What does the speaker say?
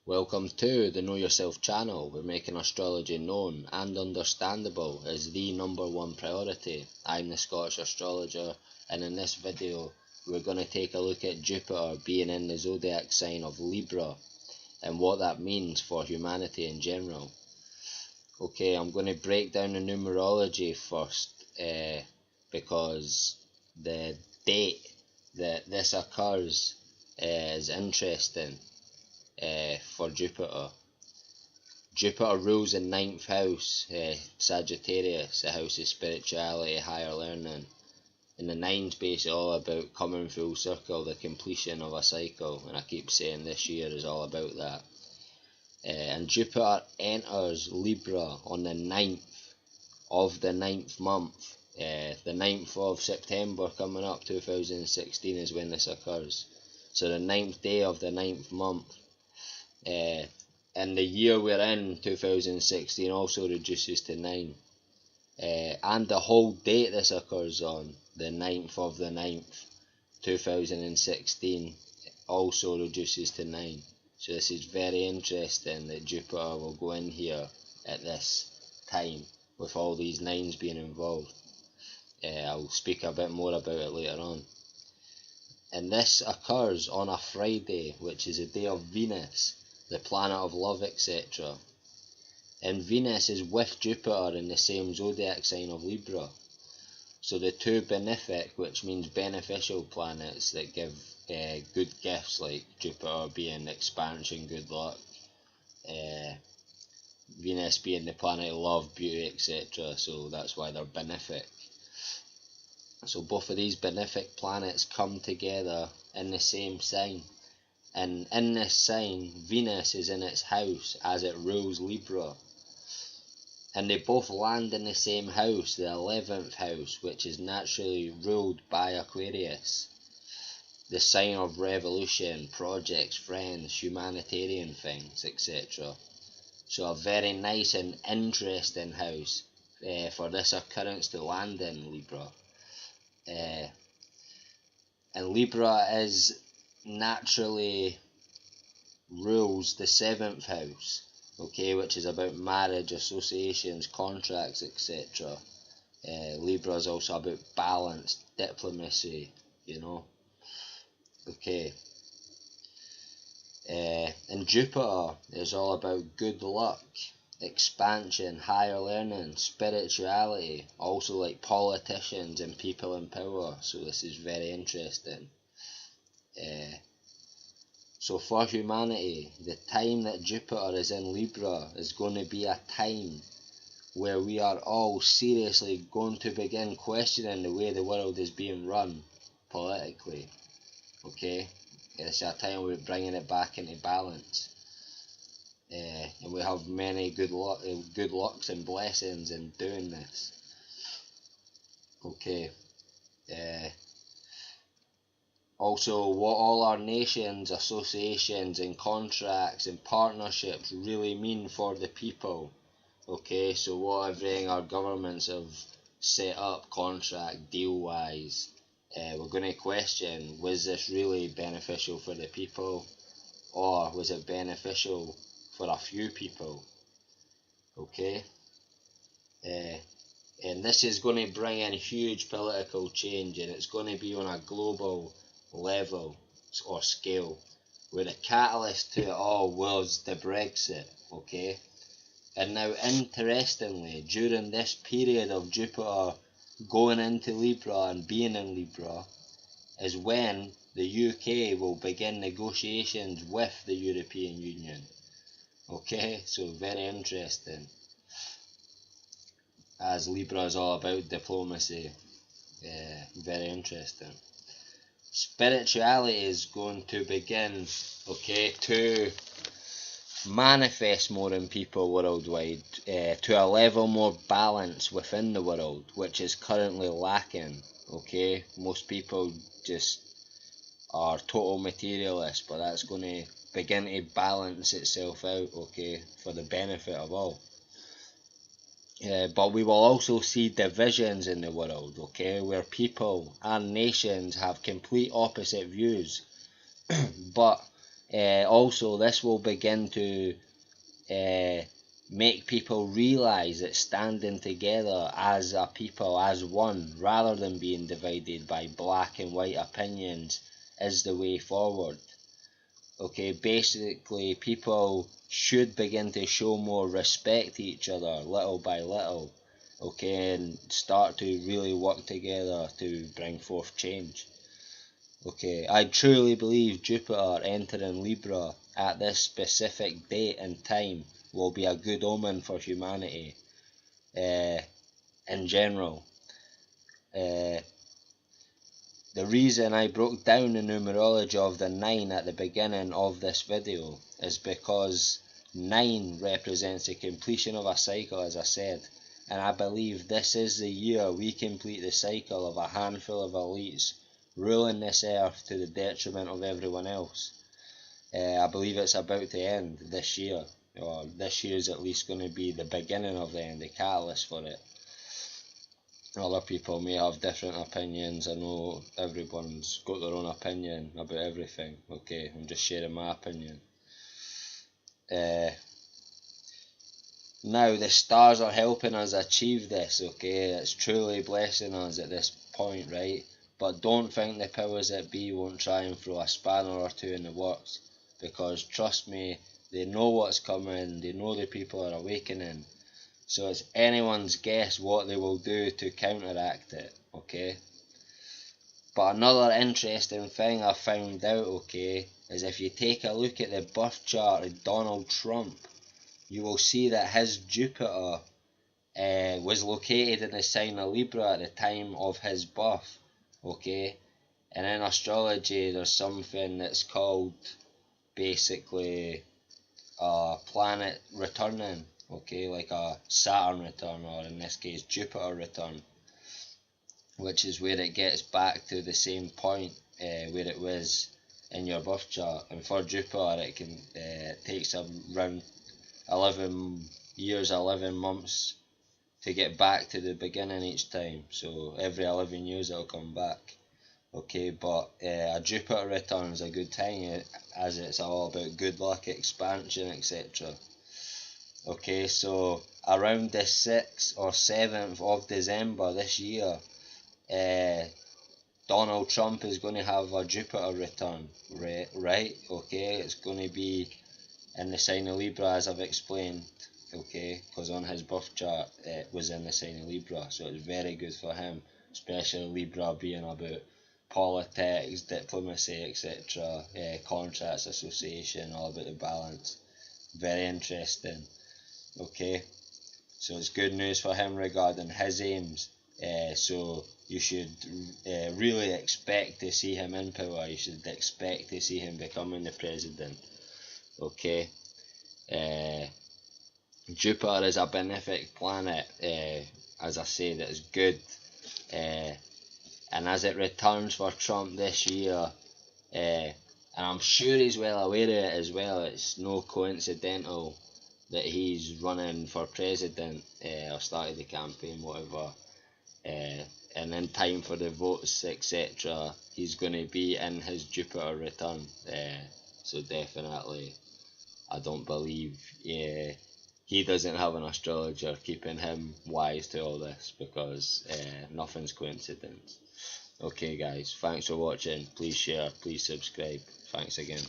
Welcome to the Know Yourself channel. We're making astrology known and understandable as the #1 priority. I'm the Scottish Astrologer, and in this video we're going to take a look at Jupiter being in the zodiac sign of Libra and what that means for humanity in general. Okay, I'm going to break down the numerology first because the date that this occurs is interesting. For Jupiter. Jupiter rules in 9th house, Sagittarius, the house of spirituality, higher learning. And the 9's basically all about coming full circle, the completion of a cycle, and I keep saying this year is all about that. And Jupiter enters Libra on the 9th of the 9th month. The 9th of September coming up, 2016 is when this occurs. So the 9th day of the 9th month. And the year we're in, 2016, also reduces to 9. And the whole date this occurs on, the 9th of the 9th, 2016, also reduces to 9. So this is very interesting that Jupiter will go in here at this time with all these 9s being involved. I'll speak a bit more about it later on. And this occurs on a Friday, which is a day of Venus, the planet of love, etc. And Venus is with Jupiter in the same zodiac sign of Libra. So the two benefic, which means beneficial planets that give good gifts, like Jupiter being expansion, good luck, Venus being the planet of love, beauty, etc. So that's why they're benefic. So both of these benefic planets come together in the same sign. And in this sign, Venus is in its house as it rules Libra. And they both land in the same house, the 11th house, which is naturally ruled by Aquarius. The sign of revolution, projects, friends, humanitarian things, etc. So a very nice and interesting house for this occurrence to land in Libra. And Libra is naturally rules the 7th house, okay, which is about marriage, associations, contracts, etc. Libra is also about balance, diplomacy, you know. Okay. And Jupiter is all about good luck, expansion, higher learning, spirituality, also like politicians and people in power. So this is very interesting. So for humanity, the time that Jupiter is in Libra is going to be a time where we are all seriously going to begin questioning the way the world is being run politically. Okay, it's a time we're bringing it back into balance. And we have many good lucks and blessings in doing this. Okay. Also, what all our nations, associations and contracts and partnerships really mean for the people. Okay, so what everything our governments have set up, contract, deal-wise, we're going to question, was this really beneficial for the people, or was it beneficial for a few people? Okay, and this is going to bring in huge political change, and it's going to be on a global level or scale, where the catalyst to it all was the Brexit. Okay, and now interestingly, during this period of Jupiter going into Libra and being in Libra is when the UK will begin negotiations with the European Union. Okay, so very interesting, as Libra is all about diplomacy. Very interesting. Spirituality is going to begin, okay, to manifest more in people worldwide, to a level more balance within the world, which is currently lacking. Okay, most people just are total materialists, but that's going to begin to balance itself out, okay, for the benefit of all. But we will also see divisions in the world, okay, where people and nations have complete opposite views, but Also, this will begin to make people realise that standing together as a people, as one, rather than being divided by black and white opinions, is the way forward. Okay, basically people should begin to show more respect to each other little by little, okay, and start to really work together to bring forth change. Okay, I truly believe Jupiter entering Libra at this specific date and time will be a good omen for humanity in general. The reason I broke down the numerology of the 9 at the beginning of this video is because 9 represents the completion of a cycle, as I said, and I believe this is the year we complete the cycle of a handful of elites ruling this earth to the detriment of everyone else. I believe it's about to end this year, or this year is at least going to be the beginning of the end, the catalyst for it. Other people may have different opinions. I know everyone's got their own opinion about everything. Okay, I'm just sharing my opinion. Now the stars are helping us achieve this, okay? It's truly blessing us at this point, right? But don't think the powers that be won't try and throw a spanner or two in the works, because trust me, they know what's coming, they know the people are awakening, so it's anyone's guess what they will do to counteract it, okay? But another interesting thing I found out, okay, is if you take a look at the birth chart of Donald Trump, you will see that his Jupiter was located in the sign of Libra at the time of his birth. Okay, and in astrology there's something that's called basically a planet returning, okay, like a Saturn return, or in this case Jupiter return, which is where it gets back to the same point where it was in your birth chart. And for Jupiter it can takes around 11 years, 11 months to get back to the beginning each time, so every 11 years it'll come back. Okay, but a Jupiter return is a good time, as it's all about good luck, expansion, etc. Okay, so around the 6th or 7th of December this year, Donald Trump is going to have a Jupiter return, right? Okay, it's going to be in the sign of Libra, as I've explained. Okay, because on his birth chart it was in the sign of Libra, so it's very good for him, especially Libra being about politics, diplomacy, etc., contracts, association, all about the balance. Very interesting. Okay, so it's good news for him regarding his aims, so you should really expect to see him in power. You should expect to see him becoming the president. Okay, Jupiter is a benefic planet, as I say, that is good, and as it returns for Trump this year, and I'm sure he's well aware of it as well, it's no coincidental that he's running for president, or started the campaign, whatever, and in time for the votes, etc., he's going to be in his Jupiter return, so definitely I don't believe he doesn't have an astrologer keeping him wise to all this, because nothing's coincidence. Okay guys, thanks for watching, please share, please subscribe, thanks again.